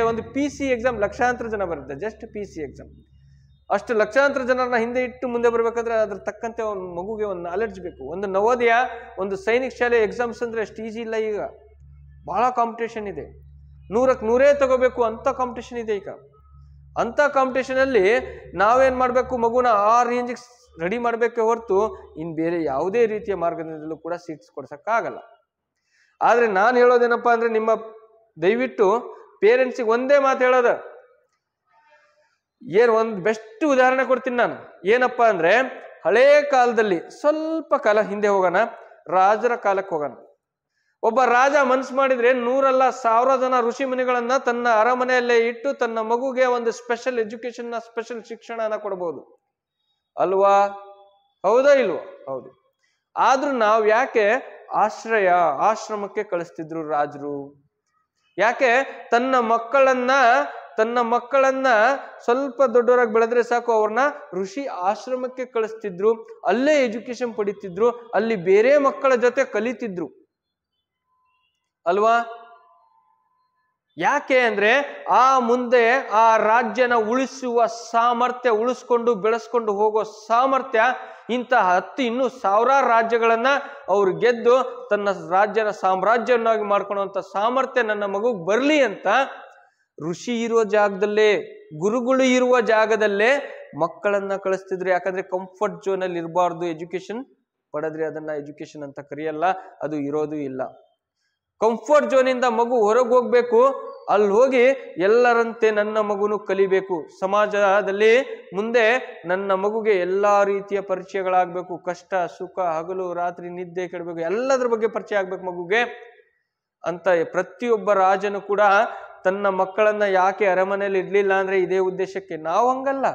ಒಂದು PC ಎಕ್ಸಾಮ್ ಲಕ್ಷಾಂತರ ಜನ ಬರುತ್ತೆ, ಜಸ್ಟ್ PC ಎಕ್ಸಾಮ್. ಅಷ್ಟು ಲಕ್ಷಾಂತರ ಜನರನ್ನ ಹಿಂದೆ ಇಟ್ಟು ಮುಂದೆ ಬರ್ಬೇಕಾದ್ರೆ ಅದ್ರ ತಕ್ಕಂತೆ ಒಂದು ಮಗುಗೆ ಒಂದು ನಾಲೆಡ್ಜ್ ಬೇಕು. ಒಂದು ನವೋದಯ, ಒಂದು ಸೈನಿಕ ಶಾಲೆ ಎಕ್ಸಾಮ್ಸ್ ಅಂದ್ರೆ ಅಷ್ಟು ಈಸಿ ಇಲ್ಲ. ಈಗ ಬಹಳ ಕಾಂಪಿಟೇಷನ್ ಇದೆ, 100ಕ್ಕೆ 100 ತಗೋಬೇಕು ಅಂತ ಕಾಂಪಿಟೇಷನ್ ಇದೆ ಈಗ. ಅಂತ ಕಾಂಪಿಟೇಷನ್ ಅಲ್ಲಿ ನಾವೇನ್ ಮಾಡ್ಬೇಕು, ಮಗುನ ಆ ರೇಂಜಿಗೆ ರೆಡಿ ಮಾಡ್ಬೇಕೆ ಹೊರತು ಇನ್ ಬೇರೆ ಯಾವುದೇ ರೀತಿಯ ಮಾರ್ಗದಲ್ಲೂ ಕೂಡ ಸೀಟ್ಸ್ ಕೊಡ್ಸಕ್ಕಾಗಲ್ಲ. ಆದ್ರೆ ನಾನು ಹೇಳೋದೇನಪ್ಪಾ ಅಂದ್ರೆ, ನಿಮ್ಮ ದಯವಿಟ್ಟು ಪೇರೆಂಟ್ಸಿಗೆ ಒಂದೇ ಮಾತು ಹೇಳೋದು, ಒಂದು ಬೆಸ್ಟ್ ಉದಾಹರಣೆ ಕೊಡ್ತೀನಿ ನಾನು. ಏನಪ್ಪಾ ಅಂದ್ರೆ, ಹಳೇ ಕಾಲದಲ್ಲಿ ಸ್ವಲ್ಪ ಕಾಲ ಹಿಂದೆ ಹೋಗೋಣ, ರಾಜರ ಕಾಲಕ್ಕೆ ಹೋಗೋಣ. ಒಬ್ಬ ರಾಜ ಮನ್ಸು ಮಾಡಿದ್ರೆ 100 ಅಲ್ಲ 1000 ಜನ ಋಷಿ ಮುನಿಗಳನ್ನ ತನ್ನ ಅರಮನೆಯಲ್ಲೇ ಇಟ್ಟು ತನ್ನ ಮಗುಗೆ ಒಂದು ಸ್ಪೆಷಲ್ ಎಜುಕೇಶನ್, ಸ್ಪೆಷಲ್ ಶಿಕ್ಷಣನ ಕೊಡಬಹುದು ಅಲ್ವಾ? ಹೌದಾ ಇಲ್ವಾ? ಹೌದು. ಆದ್ರೂ ನಾವು ಯಾಕೆ ಆಶ್ರಮಕ್ಕೆ ಕಳಿಸ್ತಿದ್ರು ರಾಜರು? ಯಾಕೆ ತನ್ನ ಮಕ್ಕಳನ್ನ ಸ್ವಲ್ಪ ದೊಡ್ಡವರಾಗಿ ಬೆಳೆದ್ರೆ ಸಾಕು ಅವ್ರನ್ನ ಋಷಿ ಆಶ್ರಮಕ್ಕೆ ಕಳಿಸ್ತಿದ್ರು, ಅಲ್ಲೇ ಎಜುಕೇಶನ್ ಪಡಿತಿದ್ರು, ಅಲ್ಲಿ ಬೇರೆ ಮಕ್ಕಳ ಜೊತೆ ಕಲಿತಿದ್ರು ಅಲ್ವಾ? ಯಾಕೆ ಅಂದ್ರೆ ಮುಂದೆ ಆ ರಾಜ್ಯನ ಉಳಿಸುವ ಸಾಮರ್ಥ್ಯ, ಉಳಿಸ್ಕೊಂಡು ಬೆಳೆಸ್ಕೊಂಡು ಹೋಗೋ ಸಾಮರ್ಥ್ಯ ಇಂತಹ 10-1000 ರಾಜ್ಯಗಳನ್ನ ಅವ್ರು ಗೆದ್ದು ತನ್ನ ರಾಜ್ಯನ ಸಾಮ್ರಾಜ್ಯವನ್ನಾಗಿ ಮಾಡ್ಕೊಳ್ಳುವಂತ ಸಾಮರ್ಥ್ಯ ನನ್ನ ಮಗುಗೆ ಬರ್ಲಿ ಅಂತ ಋಷಿ ಇರುವ ಜಾಗದಲ್ಲೇ, ಗುರುಗಳು ಇರುವ ಜಾಗದಲ್ಲೇ ಮಕ್ಕಳನ್ನ ಕಳಿಸ್ತಿದ್ರು. ಯಾಕಂದ್ರೆ ಕಂಫರ್ಟ್ ಝೋನ್ ಅಲ್ಲಿ ಇರಬಾರ್ದು. ಎಜುಕೇಶನ್ ಪಡೆದ್ರೆ ಅದನ್ನ ಎಜುಕೇಶನ್ ಅಂತ ಕರೆಯಲ್ಲ, ಅದು ಇರೋದು ಇಲ್ಲ. ಕಂಫರ್ಟ್ ಝೋನಿಂದ ಮಗು ಹೊರಗೆ ಹೋಗ್ಬೇಕು, ಅಲ್ಲಿ ಹೋಗಿ ಎಲ್ಲರಂತೆ ನನ್ನ ಮಗುನು ಕಲಿಬೇಕು. ಸಮಾಜದಲ್ಲಿ ಮುಂದೆ ನನ್ನ ಮಗುಗೆ ಎಲ್ಲಾ ರೀತಿಯ ಪರಿಚಯಗಳಾಗಬೇಕು. ಕಷ್ಟ ಸುಖ, ಹಗಲು ರಾತ್ರಿ, ನಿದ್ದೆ ಕೆಡಬೇಕು, ಎಲ್ಲದ್ರ ಬಗ್ಗೆ ಪರಿಚಯ ಆಗ್ಬೇಕು ಮಗುಗೆ ಅಂತ ಪ್ರತಿಯೊಬ್ಬ ರಾಜನು ಕೂಡ ತನ್ನ ಮಕ್ಕಳನ್ನ ಯಾಕೆ ಅರಮನೆಯಲ್ಲಿ ಇಡ್ಲಿಲ್ಲ ಅಂದ್ರೆ ಇದೇ ಉದ್ದೇಶಕ್ಕೆ. ನಾವು ಹಂಗಲ್ಲ.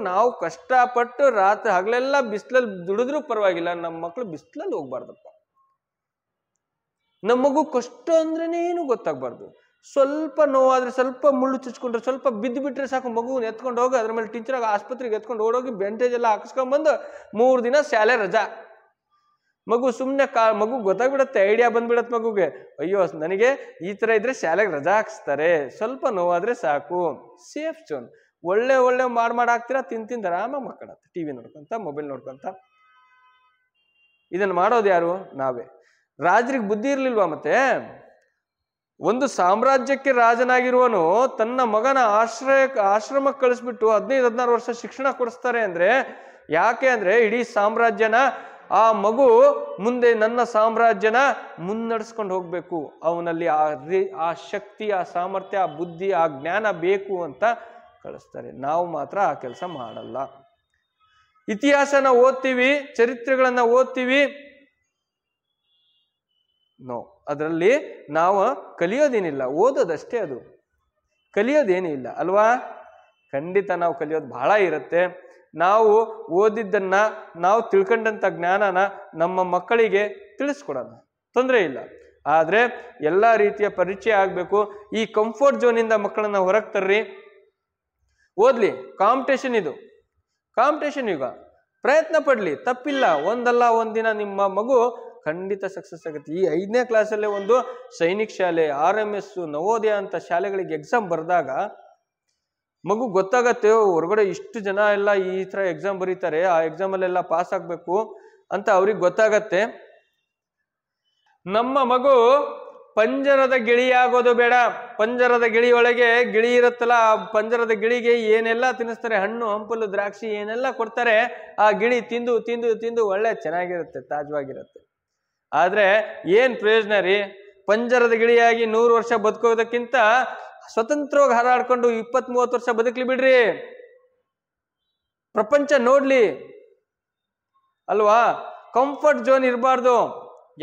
ನಾವು ಕಷ್ಟಪಟ್ಟು ಹಗಲೆಲ್ಲ ಬಿಸಿಲಲ್ಲಿ ದುಡಿದ್ರೂ ಪರವಾಗಿಲ್ಲ, ನಮ್ಮ ಮಕ್ಕಳು ಬಿಸಿಲಲ್ಲಿ ಹೋಗ್ಬಾರ್ದಪ್ಪ. ನಮ್ಮ ಮಗು ಕಷ್ಟ ಅಂದ್ರೇನೆ ಏನು ಗೊತ್ತಾಗ್ಬಾರ್ದು. ಸ್ವಲ್ಪ ನೋವಾದ್ರೆ, ಸ್ವಲ್ಪ ಮುಳ್ಳು ಚುಚ್ಕೊಂಡ್ರೆ, ಸ್ವಲ್ಪ ಬಿದ್ದು ಬಿಟ್ರೆ ಸಾಕು, ಮಗುನ ಎತ್ಕೊಂಡು ಹೋಗಿ ಅದ್ರ ಮೇಲೆ ಟೀಚರ್ ಆಸ್ಪತ್ರೆಗೆ ಎತ್ಕೊಂಡು ಓಡೋಗಿ ಬ್ಯಾಂಡೇಜ್ ಎಲ್ಲ ಹಾಕಿಸ್ಕೊಂಡ್ಬಂದು 3 ದಿನ ಶಾಲೆ ರಜಾ. ಮಗು ಸುಮ್ಮನೆ ಮಗು ಗೊತ್ತಾಗ್ಬಿಡತ್ತೆ, ಐಡಿಯಾ ಬಂದ್ಬಿಡತ್ತೆ ಮಗುಗೆ, ಅಯ್ಯೋ ನನಗೆ ಈ ತರ ಇದ್ರೆ ಶಾಲೆಗೆ ರಜಾ ಹಾಕಿಸ್ತಾರೆ, ಸ್ವಲ್ಪ ನೋವಾದ್ರೆ ಸಾಕು, ಸೇಫ್ ಝೋನ್. ಒಳ್ಳೆ ಹಾಕ್ತೀರಾ, ತಿಂದು ಆರಾಮಾಗಿ ಮಕ್ಕಳತ್ತೆ, TV ನೋಡ್ಕೊಂತ, ಮೊಬೈಲ್ ನೋಡ್ಕೊಂತ. ಇದನ್ನ ಮಾಡೋದು ಯಾರು? ನಾವೇ. ರಾಜರಿಗೆ ಬುದ್ಧಿ ಇರ್ಲಿಲ್ವಾ? ಮತ್ತೆ ಒಂದು ಸಾಮ್ರಾಜ್ಯಕ್ಕೆ ರಾಜನಾಗಿರುವನು ತನ್ನ ಮಗನ ಆಶ್ರಮಕ್ಕೆ ಕಳಿಸ್ಬಿಟ್ಟು 15-16 ವರ್ಷ ಶಿಕ್ಷಣ ಕೊಡಿಸ್ತಾರೆ ಅಂದ್ರೆ ಯಾಕೆ ಅಂದ್ರೆ ಇಡೀ ಸಾಮ್ರಾಜ್ಯನ ಆ ಮಗು ಮುಂದೆ ನನ್ನ ಸಾಮ್ರಾಜ್ಯನ ಮುನ್ನಡೆಸ್ಕೊಂಡು ಹೋಗ್ಬೇಕು, ಅವನಲ್ಲಿ ಆ ಶಕ್ತಿ, ಆ ಸಾಮರ್ಥ್ಯ, ಆ ಬುದ್ಧಿ, ಆ ಜ್ಞಾನ ಬೇಕು ಅಂತ ಕಳಿಸ್ತಾರೆ. ನಾವು ಮಾತ್ರ ಆ ಕೆಲಸ ಮಾಡಲ್ಲ. ಇತಿಹಾಸನ ಓದ್ತೀವಿ, ಚರಿತ್ರೆಗಳನ್ನ ಓದ್ತೀವಿ, ಅದರಲ್ಲಿ ನಾವು ಕಲಿಯೋದೇನಿಲ್ಲ, ಓದೋದಷ್ಟೇ, ಅದು ಕಲಿಯೋದೇನಿಲ್ಲ ಅಲ್ವಾ? ಖಂಡಿತ ನಾವು ಕಲಿಯೋದು ಬಹಳ ಇರುತ್ತೆ. ನಾವು ಓದಿದ್ದನ್ನ, ನಾವು ತಿಳ್ಕೊಂಡಂತ ಜ್ಞಾನನ ನಮ್ಮ ಮಕ್ಕಳಿಗೆ ತಿಳಿಸ್ಕೊಡೋಣ, ತೊಂದರೆ ಇಲ್ಲ. ಆದ್ರೆ ಎಲ್ಲಾ ರೀತಿಯ ಪರಿಚಯ ಆಗ್ಬೇಕು. ಈ ಕಂಫರ್ಟ್ ಝೋನಿಂದ ಮಕ್ಕಳನ್ನ ಹೊರಗೆ ತರ್ರಿ, ಓದ್ಲಿ. ಕಾಂಪಿಟೇಷನ್ ಇದು, ಕಾಂಪಿಟೇಷನ್ ಯುಗ, ಪ್ರಯತ್ನ ಪಡ್ಲಿ, ತಪ್ಪಿಲ್ಲ. ಒಂದಲ್ಲ ಒಂದಿನ ನಿಮ್ಮ ಮಗು ಖಂಡಿತ ಸಕ್ಸಸ್ ಆಗುತ್ತೆ. ಈ 5ನೇ ಕ್ಲಾಸಲ್ಲೇ ಒಂದು ಸೈನಿಕ ಶಾಲೆ, RMS, ನವೋದಯ ಅಂತ ಶಾಲೆಗಳಿಗೆ ಎಕ್ಸಾಮ್ ಬರೆದಾಗ ಮಗು ಗೊತ್ತಾಗತ್ತೆ, ಹೊರಗಡೆ ಇಷ್ಟು ಜನ ಎಲ್ಲ ಈ ತರ ಎಕ್ಸಾಮ್ ಬರೀತಾರೆ, ಆ ಎಕ್ಸಾಮಲ್ಲೆಲ್ಲ ಪಾಸ್ ಆಗ್ಬೇಕು ಅಂತ ಅವ್ರಿಗೆ ಗೊತ್ತಾಗತ್ತೆ. ನಮ್ಮ ಮಗು ಪಂಜರದ ಗಿಳಿಯಾಗೋದು ಬೇಡ. ಪಂಜರದ ಗಿಳಿಯೊಳಗೆ ಗಿಳಿ ಇರುತ್ತಲ್ಲ, ಆ ಪಂಜರದ ಗಿಳಿಗೆ ಏನೆಲ್ಲ ತಿನ್ನಿಸ್ತಾರೆ, ಹಣ್ಣು ಹಂಪಲು ದ್ರಾಕ್ಷಿ ಏನೆಲ್ಲ ಕೊಡ್ತಾರೆ, ಆ ಗಿಳಿ ತಿಂದು ತಿಂದು ತಿಂದು ಒಳ್ಳೆ ಚೆನ್ನಾಗಿರುತ್ತೆ, ತಾಜವಾಗಿರುತ್ತೆ. ಆದ್ರೆ ಏನ್ ಪ್ರಯೋಜನ ರೀ? ಪಂಜರದ ಗಿಳಿಯಾಗಿ 100 ವರ್ಷ ಬದುಕೋದಕ್ಕಿಂತ ಸ್ವತಂತ್ರವಾಗಿ ಹಾರಾಡ್ಕೊಂಡು 20-30 ವರ್ಷ ಬದುಕಲಿ ಬಿಡ್ರಿ, ಪ್ರಪಂಚ ನೋಡ್ಲಿ ಅಲ್ವಾ. ಕಂಫರ್ಟ್ ಝೋನ್ ಇರಬಾರ್ದು.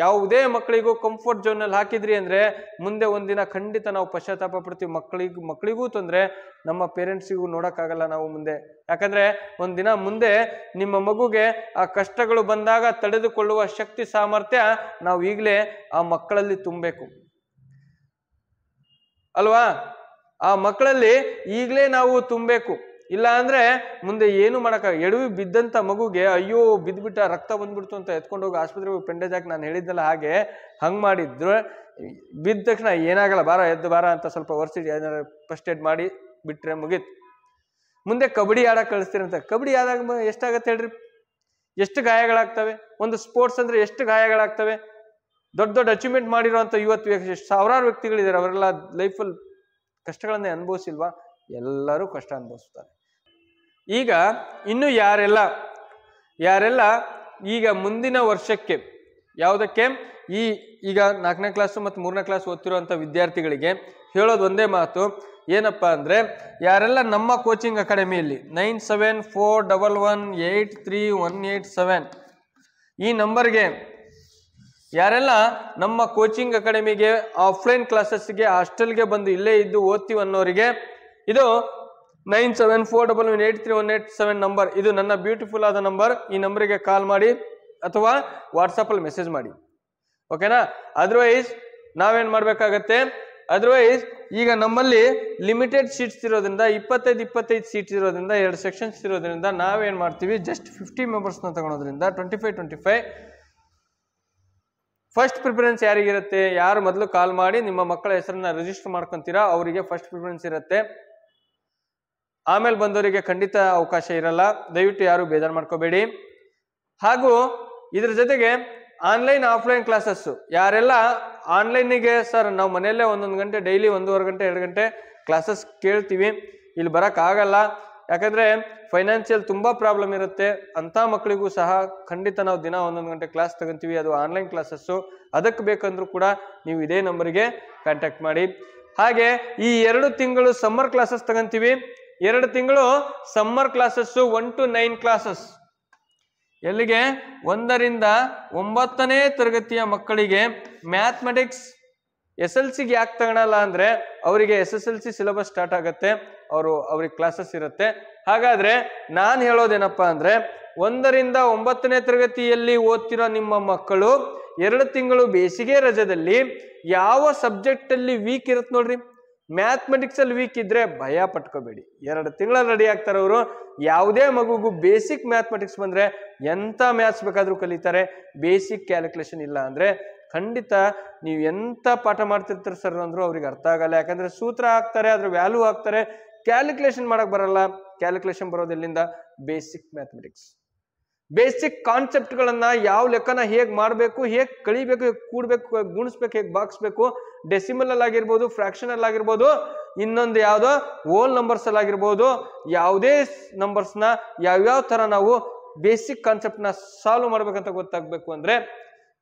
ಯಾವುದೇ ಮಕ್ಕಳಿಗೂ ಕಂಫರ್ಟ್ ಝೋನ್ ಅಲ್ಲಿ ಹಾಕಿದ್ರಿ ಅಂದ್ರೆ ಮುಂದೆ ಒಂದಿನ ಖಂಡಿತ ನಾವು ಪಶ್ಚಾತ್ತಾಪ ಪಡ್ತೀವಿ. ಮಕ್ಕಳಿಗೂ ತೊಂದ್ರೆ, ನಮ್ಮ ಪೇರೆಂಟ್ಸಿಗೂ ನೋಡಕ್ಕಾಗಲ್ಲ ನಾವು ಮುಂದೆ. ಯಾಕಂದ್ರೆ ಒಂದಿನ ಮುಂದೆ ನಿಮ್ಮ ಮಗುಗೆ ಆ ಕಷ್ಟಗಳು ಬಂದಾಗ ತಡೆದುಕೊಳ್ಳುವ ಶಕ್ತಿ ಸಾಮರ್ಥ್ಯ ನಾವು ಈಗಲೇ ಆ ಮಕ್ಕಳಲ್ಲಿ ತುಂಬಬೇಕು ಅಲ್ವಾ. ಆ ಮಕ್ಕಳಲ್ಲಿ ಈಗಲೇ ನಾವು ತುಂಬಬೇಕು. ಇಲ್ಲ ಅಂದ್ರೆ ಮುಂದೆ ಏನು ಎಡವಿ ಬಿದ್ದಂತ ಮಗುಗೆ ಅಯ್ಯೋ ಬಿದ್ಬಿಟ್ಟ, ರಕ್ತ ಬಂದ್ಬಿಡ್ತು ಅಂತ ಎತ್ಕೊಂಡು ಹೋಗಿ ಆಸ್ಪತ್ರೆಗೆ ಪೆಂಡೇಜ್ ಹಾಕಿ ನಾನು ಹೇಳಿದ್ನಲ್ಲ ಹಾಗೆ ಹಂಗ್ ಮಾಡಿದ್ರು ಬಿದ್ದ ತಕ್ಷಣ ಏನಾಗಲ್ಲ, ಬಾರ ಎದ್ದು ಬಾರ ಅಂತ ಸ್ವಲ್ಪ ಒರೆಸಿ ಏನಾದ್ರು ಫಸ್ಟ್ ಏಡ್ ಮಾಡಿ ಬಿಟ್ರೆ ಮುಗೀತು. ಮುಂದೆ ಕಬಡ್ಡಿ ಆಡಕ್ ಕಳಿಸ್ತೀರಂತ, ಕಬಡ್ಡಿ ಆದಾಗ ಎಷ್ಟಾಗತ್ತೆ ಹೇಳ್ರಿ, ಎಷ್ಟು ಗಾಯಗಳಾಗ್ತವೆ. ಒಂದು ಸ್ಪೋರ್ಟ್ಸ್ ಅಂದ್ರೆ ಎಷ್ಟು ಗಾಯಗಳಾಗ್ತವೆ. ದೊಡ್ಡ ದೊಡ್ಡ ಅಚೀವ್ಮೆಂಟ್ ಮಾಡಿರೋಂಥ ಇವತ್ತು ಸಾವಿರಾರು ವ್ಯಕ್ತಿಗಳಿದ್ದಾರೆ, ಅವರೆಲ್ಲ ಲೈಫಲ್ಲಿ ಕಷ್ಟಗಳನ್ನೇ ಅನುಭವಿಸಿಲ್ವಾ? ಎಲ್ಲರೂ ಕಷ್ಟ ಅನುಭವಿಸ್ತಾರೆ. ಈಗ ಇನ್ನು ಯಾರೆಲ್ಲ ಈಗ ಮುಂದಿನ ವರ್ಷಕ್ಕೆ ಯಾವುದಕ್ಕೆ ಈಗ 4ನೇ ಕ್ಲಾಸು ಮತ್ತು 3ನೇ ಕ್ಲಾಸ್ ಓದ್ತಿರುವಂಥ ವಿದ್ಯಾರ್ಥಿಗಳಿಗೆ ಹೇಳೋದು ಒಂದೇ ಮಾತು, ಏನಪ್ಪ ಅಂದ್ರೆ ಯಾರೆಲ್ಲ ನಮ್ಮ ಕೋಚಿಂಗ್ ಅಕಾಡೆಮಿಯಲ್ಲಿ 9741183187 ಈ ನಂಬರ್ಗೆ ಯಾರೆಲ್ಲ ನಮ್ಮ ಕೋಚಿಂಗ್ ಅಕಾಡೆಮಿಗೆ ಆಫ್ಲೈನ್ ಕ್ಲಾಸಸ್ಗೆ ಹಾಸ್ಟೆಲ್ಗೆ ಬಂದು ಇಲ್ಲೇ ಇದ್ದು ಓದ್ತೀವಿ ಅನ್ನೋರಿಗೆ ಇದು 9741183187 ನಂಬರ್, ಇದು ನನ್ನ ಬ್ಯೂಟಿಫುಲ್ ಆದ ನಂಬರ್. ಈ ನಂಬರಿಗೆ ಕಾಲ್ ಮಾಡಿ ಅಥವಾ ವಾಟ್ಸಪ್ಪಲ್ಲಿ ಮೆಸೇಜ್ ಮಾಡಿ, ಓಕೆನಾ. ಅದರ್ವೈಸ್ ನಾವೇನ್ ಮಾಡ್ಬೇಕಾಗತ್ತೆ, ಅದರ್ವೈಸ್ ಈಗ ನಮ್ಮಲ್ಲಿ ಲಿಮಿಟೆಡ್ ಸೀಟ್ಸ್ ಇರೋದ್ರಿಂದ 25 ಸೀಟ್ಸ್ ಇರೋದ್ರಿಂದ 2 ಸೆಕ್ಷನ್ಸ್ ಇರೋದ್ರಿಂದ ನಾವೇನ್ ಮಾಡ್ತೀವಿ, ಜಸ್ಟ್ 50 ಮೆಂಬರ್ಸ್ನ ತಗೊಳೋದ್ರಿಂದ 25 ಫಸ್ಟ್ ಪ್ರಿಫರೆನ್ಸ್ ಯಾರಿಗಿರುತ್ತೆ, ಯಾರು ಮೊದಲು ಕಾಲ್ ಮಾಡಿ ನಿಮ್ಮ ಮಕ್ಕಳ ಹೆಸರನ್ನ ರಿಜಿಸ್ಟರ್ ಮಾಡ್ಕೊಂತೀರಾ ಅವರಿಗೆ ಫಸ್ಟ್ ಪ್ರಿಫರೆನ್ಸ್ ಇರುತ್ತೆ. ಆಮೇಲೆ ಬಂದವರಿಗೆ ಖಂಡಿತ ಅವಕಾಶ ಇರಲ್ಲ, ದಯವಿಟ್ಟು ಯಾರು ಬೇಜಾರು ಮಾಡ್ಕೋಬೇಡಿ. ಹಾಗೂ ಇದ್ರ ಜೊತೆಗೆ ಆನ್ಲೈನ್ ಆಫ್ಲೈನ್ ಕ್ಲಾಸಸ್ ಯಾರೆಲ್ಲ ಆನ್ಲೈನಿಗೆ ಸರ್ ನಾವು ಮನೆಯಲ್ಲೇ 1 ಗಂಟೆ ಡೈಲಿ 1.5 ಗಂಟೆ 2 ಗಂಟೆ ಕ್ಲಾಸಸ್ ಕೇಳ್ತೀವಿ, ಇಲ್ಲಿ ಬರೋಕ್ಕಾಗಲ್ಲ ಯಾಕಂದ್ರೆ ಫೈನಾನ್ಷಿಯಲ್ ತುಂಬಾ ಪ್ರಾಬ್ಲಮ್ ಇರುತ್ತೆ ಅಂತ ಮಕ್ಕಳಿಗೂ ಸಹ ಖಂಡಿತ ನಾವು ದಿನ 1 ಗಂಟೆ ಕ್ಲಾಸ್ ತಗೊಂತೀವಿ, ಅದು ಆನ್ಲೈನ್ ಕ್ಲಾಸಸ್ಸು. ಅದಕ್ಕೆ ಬೇಕಂದ್ರೂ ಕೂಡ ನೀವು ಇದೇ ನಂಬರಿಗೆ ಕಾಂಟ್ಯಾಕ್ಟ್ ಮಾಡಿ. ಹಾಗೆ ಈ 2 ತಿಂಗಳು ಸಮ್ಮರ್ ಕ್ಲಾಸಸ್ ತಗೊಂತೀವಿ, 2 ತಿಂಗಳು ಸಮ್ಮರ್ ಕ್ಲಾಸಸ್ಸು 1 to 9 ಕ್ಲಾಸಸ್. ಎಲ್ಲಿಗೆ 1 ರಿಂದ 9ನೇ ತರಗತಿಯ ಮಕ್ಕಳಿಗೆ ಮ್ಯಾಥಮೆಟಿಕ್ಸ್ SLCಗೆ ಯಾಕೆ ತಗೊಳಲ್ಲ ಅಂದ್ರೆ ಅವರಿಗೆ SSLC ಸಿಲೆಬಸ್ ಸ್ಟಾರ್ಟ್ ಆಗುತ್ತೆ, ಅವ್ರಿಗೆ ಕ್ಲಾಸಸ್ ಇರುತ್ತೆ. ಹಾಗಾದ್ರೆ ನಾನು ಹೇಳೋದೇನಪ್ಪಾ ಅಂದ್ರೆ 1 ರಿಂದ 9ನೇ ತರಗತಿಯಲ್ಲಿ ಓದ್ತಿರೋ ನಿಮ್ಮ ಮಕ್ಕಳು 2 ತಿಂಗಳು ಬೇಸಿಗೆ ರಜದಲ್ಲಿ ಯಾವ ಸಬ್ಜೆಕ್ಟ್ ಅಲ್ಲಿ ವೀಕ್ ಇರುತ್ತೆ ನೋಡ್ರಿ, ಮ್ಯಾಥಮೆಟಿಕ್ಸ್ ಅಲ್ಲಿ ವೀಕ್ ಇದ್ರೆ ಭಯ ಪಟ್ಕೋಬೇಡಿ, 2 ತಿಂಗಳಲ್ಲಿ ರೆಡಿ ಆಗ್ತಾರೆ ಅವರು. ಯಾವುದೇ ಮಗುಗೂ ಬೇಸಿಕ್ ಮ್ಯಾಥಮೆಟಿಕ್ಸ್ ಬಂದ್ರೆ ಎಂತ ಮ್ಯಾಥ್ಸ್ ಬೇಕಾದ್ರೂ ಕಲಿತಾರೆ. ಬೇಸಿಕ್ ಕ್ಯಾಲ್ಕುಲೇಷನ್ ಇಲ್ಲ ಅಂದ್ರೆ ಖಂಡಿತ ನೀವು ಎಂತ ಪಾಠ ಮಾಡ್ತಿರ್ತೀರ ಸರ್ ಅಂದ್ರು ಅವ್ರಿಗೆ ಅರ್ಥ ಆಗಲ್ಲ. ಯಾಕಂದ್ರೆ ಸೂತ್ರ ಹಾಕ್ತಾರೆ, ಅದ್ರ ವ್ಯಾಲ್ಯೂ ಹಾಕ್ತಾರೆ, ಕ್ಯಾಲ್ಕುಲೇಷನ್ ಮಾಡಕ್ ಬರಲ್ಲ. ಕ್ಯಾಲ್ಕುಲೇಷನ್ ಬರೋದೆಲ್ಲಿಂದ? Basic mathematics. ಬೇಸಿಕ್ ಕಾನ್ಸೆಪ್ಟ್ಗಳನ್ನ ಯಾವ ಲೆಕ್ಕನ ಹೇಗೆ ಮಾಡಬೇಕು, ಹೇಗೆ ಕಳಿಬೇಕು, ಹೇಗೆ ಕೂಡ್ಬೇಕು, ಹೇಗೆ ಗುಣಿಸ್ಬೇಕು, ಹೇಗೆ ಬಾಗಿಸ್ಬೇಕು, ಡೆಸಿಮಲ್ ಅಲ್ಲಿ ಆಗಿರ್ಬೋದು, ಫ್ರಾಕ್ಷನ್ ಅಲ್ಲಿ ಆಗಿರ್ಬೋದು, ಇನ್ನೊಂದು ಯಾವುದೋ ಹೋಲ್ ನಂಬರ್ಸ್ ಅಲ್ಲಿ ಆಗಿರ್ಬೋದು, ಯಾವುದೇ ನಂಬರ್ಸ್ನ ಯಾವ್ಯಾವ ತರ ನಾವು ಬೇಸಿಕ್ ಕಾನ್ಸೆಪ್ಟ್ ನ ಸಾಲ್ವ್ ಮಾಡ್ಬೇಕಂತ ಗೊತ್ತಾಗ್ಬೇಕು ಅಂದ್ರೆ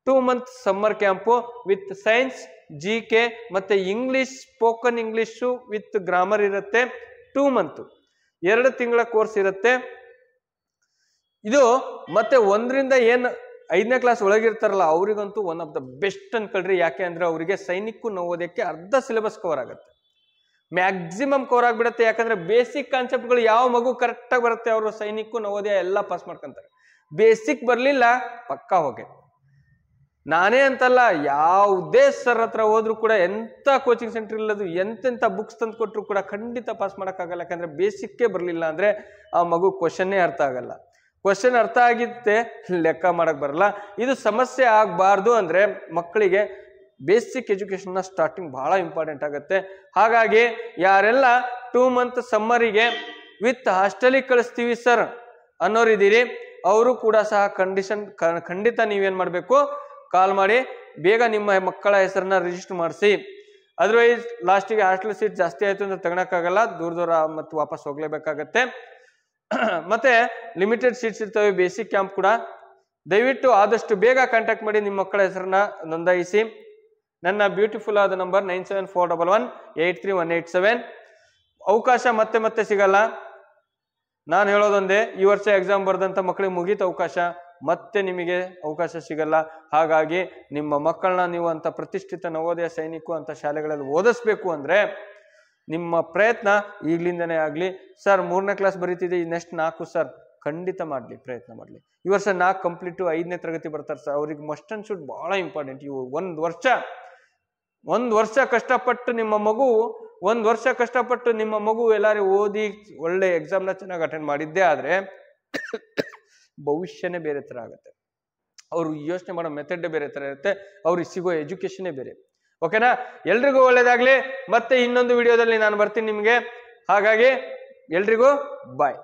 2 month summer camp with science, GK ಮತ್ತೆ English, spoken English with grammar ಇರುತ್ತೆ. 2 month 2 ತಿಂಗಳ ಕೋರ್ಸ್ ಇರುತ್ತೆ ಇದು. ಮತ್ತೆ 1 ರಿಂದ 5ನೇ ಕ್ಲಾಸ್ ಒಳಗಿರ್ತಾರಲ್ಲ ಅವರಿಗಂತೂ ಒನ್ ಆಫ್ ದ ಬೆಸ್ಟ್ ಅನ್ಕೊಳ್ರಿ. ಯಾಕೆ ಅಂದ್ರೆ ಅವರಿಗೆ ಸೈನಿಕ್ಕು ನವೋದಯಕ್ಕೆ ಅರ್ಧ ಸಿಲೆಬಸ್ ಕವರ್ ಆಗುತ್ತೆ, ಮ್ಯಾಕ್ಸಿಮಮ್ ಕವರ್ ಆಗ್ಬಿಡುತ್ತೆ. ಯಾಕಂದ್ರೆ ಬೇಸಿಕ್ ಕಾನ್ಸೆಪ್ಟ್ಗಳು ಯಾವ ಮಗು ಕರೆಕ್ಟ್ ಆಗಿ ಬರುತ್ತೆ ಅವರು ಸೈನಿಕ್ಕು ನವೋದಯ ಎಲ್ಲ ಪಾಸ್ ಮಾಡ್ಕೊಂತಾರೆ. ಬೇಸಿಕ್ ಬರ್ಲಿಲ್ಲ ಪಕ್ಕಾ ಹೋಗೆ. ನಾನೇ ಅಂತಲ್ಲ, ಯಾವುದೇ ಸರ್ ಹತ್ರ ಹೋದ್ರು ಕೂಡ, ಎಂತ ಕೋಚಿಂಗ್ ಸೆಂಟರ್ ಇಲ್ಲದು, ಎಂತೆಂತ ಬುಕ್ಸ್ ತಂದು ಕೊಟ್ಟರು ಕೂಡ ಖಂಡಿತ ಪಾಸ್ ಮಾಡೋಕ್ಕಾಗಲ್ಲ. ಯಾಕಂದ್ರೆ ಬೇಸಿಕ್ಗೆ ಬರಲಿಲ್ಲ ಅಂದ್ರೆ ಆ ಮಗು ಕ್ವಶನ್ನೇ ಅರ್ಥ ಆಗಲ್ಲ. ಕ್ವಶನ್ ಅರ್ಥ ಆಗಿತ್ತೆ, ಲೆಕ್ಕ ಮಾಡಕ್ ಬರಲ್ಲ. ಇದು ಸಮಸ್ಯೆ ಆಗಬಾರ್ದು ಅಂದ್ರೆ ಮಕ್ಕಳಿಗೆ ಬೇಸಿಕ್ ಎಜುಕೇಶನ್ ಸ್ಟಾರ್ಟಿಂಗ್ ಬಹಳ ಇಂಪಾರ್ಟೆಂಟ್ ಆಗುತ್ತೆ. ಹಾಗಾಗಿ ಯಾರೆಲ್ಲ 2 month ಸಮ್ಮರಿಗೆ ವಿತ್ ಹಾಸ್ಟೆಲಿಗೆ ಕಳಿಸ್ತೀವಿ ಸರ್ ಅನ್ನೋರಿದ್ದೀರಿ, ಅವರು ಕೂಡ ಸಹ ಖಂಡಿತ ನೀವೇನ್ ಮಾಡ್ಬೇಕು, ಕಾಲ್ ಮಾಡಿ ಬೇಗ ನಿಮ್ಮ ಮಕ್ಕಳ ಹೆಸರನ್ನ ರಿಜಿಸ್ಟರ್ ಮಾಡಿಸಿ. ಅದರ್ವೈಸ್ ಲಾಸ್ಟಿಗೆ ಹಾಸ್ಟೆಲ್ ಸೀಟ್ ಜಾಸ್ತಿ ಆಯ್ತು ಅಂತ ತಗೊಳಕ್ಕಾಗಲ್ಲ, ದೂರ ಮತ್ತು ವಾಪಸ್ ಹೋಗ್ಲೇಬೇಕಾಗತ್ತೆ. ಮತ್ತೆ ಲಿಮಿಟೆಡ್ ಸೀಟ್ಸ್ ಇರ್ತವೆ ಬೇಸಿಕ್ ಕ್ಯಾಂಪ್ ಕೂಡ. ದಯವಿಟ್ಟು ಆದಷ್ಟು ಬೇಗ ಕಾಂಟ್ಯಾಕ್ಟ್ ಮಾಡಿ ನಿಮ್ಮ ಮಕ್ಕಳ ಹೆಸರನ್ನ ನೋಂದಾಯಿಸಿ. ನನ್ನ ಬ್ಯೂಟಿಫುಲ್ ಆದ ನಂಬರ್ 9741183187. ಅವಕಾಶ ಮತ್ತೆ ಮತ್ತೆ ಸಿಗಲ್ಲ. ನಾನು ಹೇಳೋದೊಂದೇ, ಈ ವರ್ಷ ಎಕ್ಸಾಮ್ ಬರ್ದಂತ ಮಕ್ಕಳಿಗೆ ಮುಗೀತ ಅವಕಾಶ, ಮತ್ತೆ ನಿಮಗೆ ಅವಕಾಶ ಸಿಗಲ್ಲ. ಹಾಗಾಗಿ ನಿಮ್ಮ ಮಕ್ಕಳನ್ನ ನೀವು ಅಂತ ಪ್ರತಿಷ್ಠಿತ ನವೋದಯ ಸೈನಿಕ ಅಂತ ಶಾಲೆಗಳಲ್ಲಿ ಓದಿಸ್ಬೇಕು ಅಂದ್ರೆ ನಿಮ್ಮ ಪ್ರಯತ್ನ ಈಗ್ಲಿಂದನೇ ಆಗ್ಲಿ. ಸರ್ 3ನೇ ಕ್ಲಾಸ್ ಬರೀತಿದೆ, ನೆಕ್ಸ್ಟ್ 4 ಸರ್, ಖಂಡಿತ ಮಾಡ್ಲಿ, ಪ್ರಯತ್ನ ಮಾಡ್ಲಿ. ಈ ವರ್ಷ 4 ಕಂಪ್ಲೀಟ್ 5ನೇ ತರಗತಿ ಬರ್ತಾರೆ ಸರ್, ಅವ್ರಿಗೆ ಮಸ್ಟ್ ಅಂಡ್ ಶುಡ್ ಬಹಳ ಇಂಪಾರ್ಟೆಂಟ್. ಇವು ಒಂದ್ ವರ್ಷ ಕಷ್ಟಪಟ್ಟು ನಿಮ್ಮ ಮಗು ಎಲ್ಲಾರು ಓದಿ ಒಳ್ಳೆ ಎಕ್ಸಾಮ್ನ ಚೆನ್ನಾಗಿ ಅಟೆಂಡ್ ಮಾಡಿದ್ದೇ ಆದ್ರೆ ಭವಿಷ್ಯನೇ ಬೇರೆ ತರ ಆಗುತ್ತೆ. ಅವ್ರು ಯೋಚನೆ ಮಾಡೋ ಮೆಥಡ್ ಬೇರೆ ತರ ಇರುತ್ತೆ, ಅವ್ರಿಗೆ ಸಿಗೋ ಎಜುಕೇಶನ್ನೇ ಬೇರೆ. ಓಕೆನಾ? ಎಲ್ರಿಗೂ ಒಳ್ಳೇದಾಗ್ಲಿ. ಮತ್ತೆ ಇನ್ನೊಂದು ವಿಡಿಯೋದಲ್ಲಿ ನಾನು ಬರ್ತೀನಿ ನಿಮ್ಗೆ. ಹಾಗಾಗಿ ಎಲ್ರಿಗೂ ಬಾಯ್.